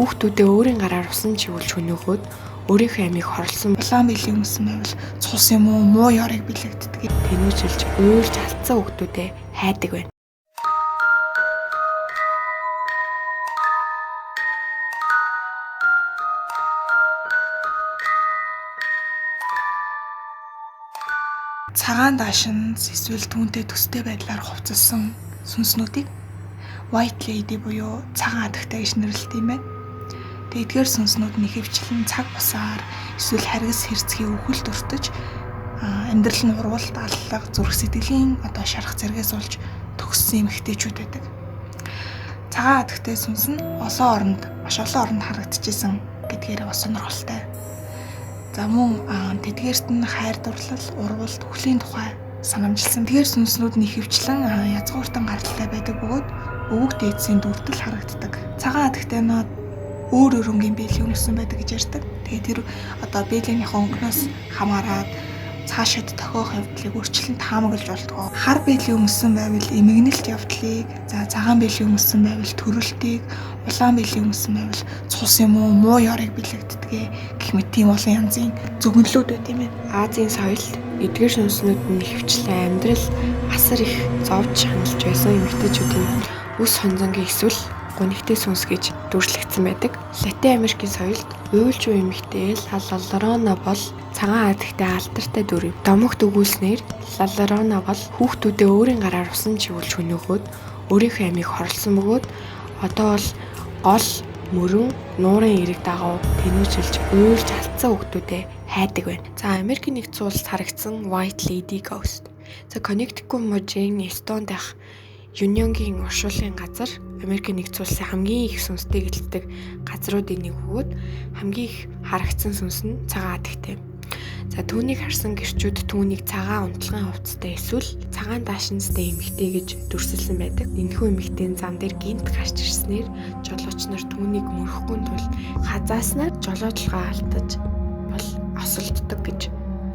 Хүүхдүүдээ өөрийн гараар усан чивүүлж хөнөөхөд өөрийнхөө амийг хорлсон улаан биелийн өмсөн байвал цус юм уу муу ёрыг бэлэгддэг. тэнүүжилж уйлж алдсан хүүхдүүдээ хайдаг байна. Цагаан даашинз эсвэл түүнтэй төстэй байдлаар хувцалсан сүнснүүдийг White Lady буюу цагаан адагтай гэж нэрлэдэг юм байна. Эдгээр сүнснүүд нь ихэвчлэн цаг бусаар эсвэл харгас хэрцгий өвгөлд өртөж амьдрал нь урвалт аллах зүрх сэтгэлийн шарах зэрэгээс олж төгссөн эмэгтэйчүүд байдаг. Цагаан адагтай сүнс нь маш олон оронд харагдчихсэн гэдгээрээ бас сонирхолтой. За мөн тэдгээрт нь хайр дурлал, урвалт, өхлийн тухай санамжилсан. Тэдгээр сүнснүүд нь ихэвчлэн язгууртан гаралтай байдаг бөгөөд өвөг дээдсийн дүртэл харагддаг. Цагаан адагтайнууд өөр өрөнгийн биелийн өнгөсөн байдаг гэж ярьдаг. Тэгээд тэр биелийнхээ өнгөнөөс хамаараад цаашид тохиох явдлыг өөрчлөлт таамаглаж болдог. Хар биелийн өнгөсөн байвал эмгэнэлт явдлыг, цагаан биелийн өнгөсөн байвал төрөлтийг, улаан биелийн өнгөсөн байвал цус юм уу муу ёрыг бэлэгддэг гэх мэт тийм олон янзын зөвгөнлүүд байт юм байна. Азийн соёлд эдгээр сүнснүүд нь ихэвчлэн амьдрал асар их зовж хангалж байсан эмэгтэйчүүдийн үс хонзонгийн эсвэл гунигтэй сүнс гэж дүрслэгдсэн байдаг. Латин Америкийн соёлд уйлж буй эмэгтэй Лаллорона бол цагаан адагтай алдартай дүр юм. Домогт өгүүлснээр Лаллорона бол хүүхдүүдээ өөрийн гараар усан чивүүлж хөнөөхөд өөрийнхөө амийг хорлсон бөгөөд одоо бол гол мөрөн нуурын эрэг дагав тэнүүжилж уйлж алдсан хүүхдүүдээ хайдаг байна. За Америкийн нэгдсэн улсад харагдсан White Lady Ghost. За Connecticut мужийн Эстонд дах Юнионгийн уршуулгын газар Америкийн нэгдсэн улсын хамгийн их сүнстэй гэлтдэг газруудын нэг бөгөөд хамгийн их харагдсан сүнс нь цагаан адагтай. За түүнийг харсан гэрчүүд түүнийг цагаан унтлагын хувцастай эсвэл цагаан даашинзтай эмэгтэй гэж дүрсэлсэн байдаг. Энэхүү эмэгтэйн зам дээр гинт гарч ирснээр жолооч нар түүнийг мөрөхгүй тул хазааснаар жолоодлогоо алдаж бол осолддог гэж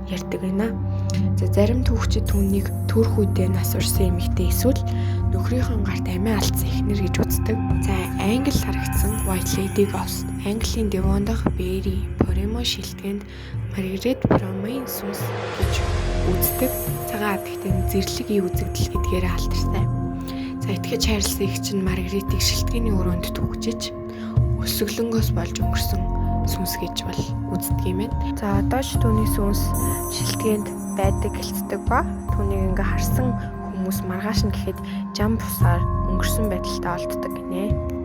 ярьдаг байна. За зарим түүхчид түүнийг төрх үедээ нас урсан эмэгтэй эсвэл нөхрийнхөө гарт амиа алдсан эхнэр гэж үздэг. За Англид харагдсан White Lady Ghost. Английн Devon дахь Barry Poremo шилтгэнд Margaret Pромын сүнс гэж үздэг. Цагаан адагтай зэрлэг ий үзэгдэл гэдгээр алдартай. За итгэж хайрласан их чинь Маргаритыг шилтгэний өрөөнд түгжиж өсөглөнгөөс болж өнгөрсөн сүнс гэж бол үздэг юм байна. За одоо ч түүний сүнс шилтгэнд байдаг гэлцдэг ба түүнийг ингээ харсан хүмүүс маргааш нь гэхэд жам бусаар өнгөрсөн байдалтай олддог гинэ.